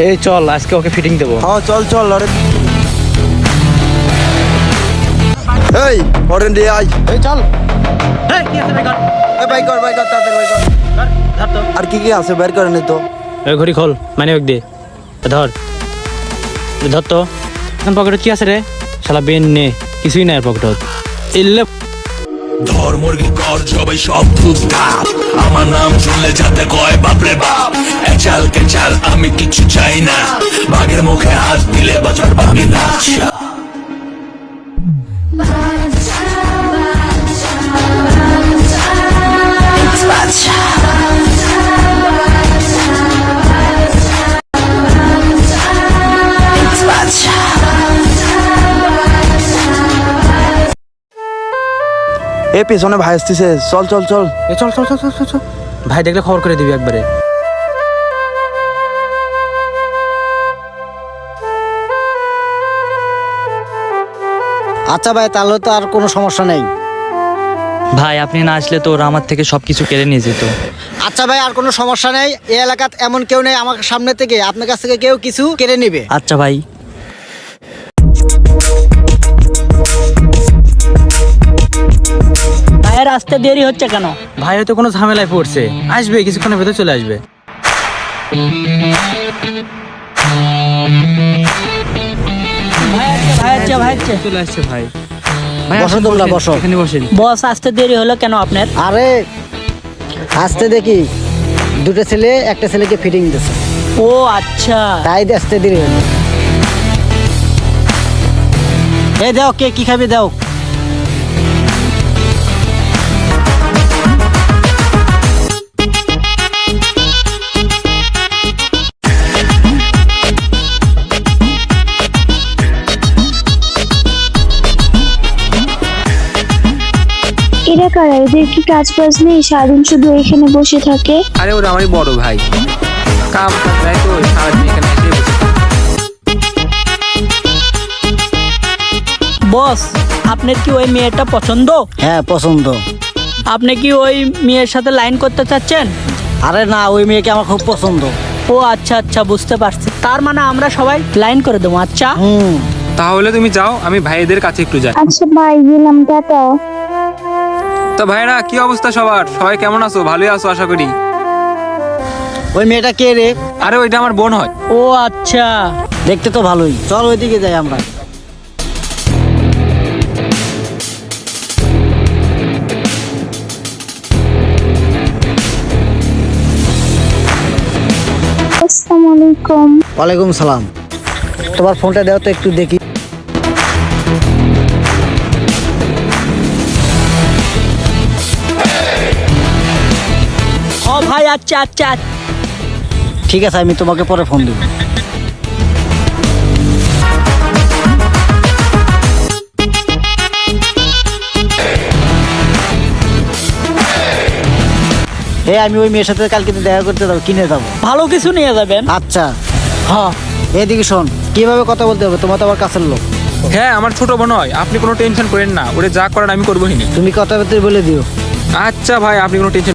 এই চল আজকে ওকে ফিটিং দেবো। হ্যাঁ চল চল আরে এই অরেন দিয়ে আয়। এই চল। এই কি আছে বেকার? এই বাইক কর তাড়াতাড়ি বাইক কর। ধর তো। আর কি আছে বের করে নে তো। এই ঘড়ি খোল, মানে ব্যাগ দে। ধর ধর তো। এখন পকেটে কি আছে রে? শালা বেন নে, কিছুই নাই পকেটত। এলে ধর মুরগি কর সবাই সব ধূপধাপ, আমার নাম শুনলে যাতে কয় বাপরে বাপ। এচাল কেচাল আমি কিছু চাই না, বাঘের মুখে হাত দিলে বাজার ভাবি না। এ পেছনে ভাই আসতেছে, চল চল চল। এ চল চল চল চল চল চল। ভাই দেখলে খবর করে দিবি একবারে। আচ্ছা ভাই, তাহলে তো আর কোনো সমস্যা নেই। ভাই আপনি না আসলে তো ওরা আমার থেকে সবকিছু কেড়ে নিয়ে যেত। আচ্ছা ভাই, আর কোনো সমস্যা নেই। এই এলাকাত এমন কেউ নেই আমার সামনে থেকে আপনার কাছ থেকে কেউ কিছু কেড়ে নেবে। আচ্ছা ভাই। ভাইয়ের আসতে দেরি হচ্ছে কেন? ভাই হয়তো কোনো ঝামেলায় পড়ছে, আসবে কিছুক্ষণের ভেতর চলে আসবে। ভাই আসছে। চলে আসছে ভাই। বসো তোমরা, বসো। এখানে বসেন। বস আসতে দেরি হলো কেন আপনার? আরে আসতে দেখি দুটো ছেলে একটা ছেলেকে ফিটিং দিচ্ছে, ও আচ্ছা। তাই আসতে দেরি হলো। এই দাও, কে কি খাবি দাও। এরা কারা? এদের কি কাজ বাজ নেই? সারাদিন শুধু এখানে বসে থাকে। আরে ওরা আমারই বড় ভাই, কাম কাজ নাই তো সারাদিন এখানে এসে বসে থাকে। বস, আপনার কি ওই মেয়েটা পছন্দ? হ্যাঁ পছন্দ। আপনি কি ওই মেয়ের সাথে লাইন করতে চাচ্ছেন? আরে না, ওই মেয়েকে আমার খুব পছন্দ। ও আচ্ছা আচ্ছা, বুঝতে পারছি। তার মানে আমরা সবাই লাইন করে দেবো। আচ্ছা তাহলে তুমি যাও, আমি ভাইদের কাছে একটু যাই। আচ্ছা ভাই, গেলাম, টাটা। তো ভাইরা কি অবস্থা সবার? সবাই কেমন আছো? ভালোই আছো আশা করি। ওই মেয়েটা কে রে? আরে ওইটা আমার বোন হয়। ও আচ্ছা। দেখতে তো ভালোই, চল ওইদিকে যাই আমরা। আসসালামু আলাইকুম। ওয়ালাইকুম সালাম। তোমার ফোনটা দাও তো একটু দেখি। ও ভাই, আচ্ছা আচ্ছা। ঠিক আছে, আমি তোমাকে পরে ফোন দেবো। আমি ওই মেয়ের সাথে কালকে দেখা করতে যাবো, কিনে যাবো। ভালো কিছু নিয়ে যাবেন। আচ্ছা হ্যাঁ। এদিকে শোন, কিভাবে কথা বলতে হবে, তোমার তো আমার কাছের লোক। হ্যাঁ আমার ছোট বোন হয়, আপনি কোনো টেনশন করেন না, ওরে যা করার আমি করবোই না। তুমি কথা বলতে বলে দিও। আচ্ছা ভাই, আপনি কোনো টেনশন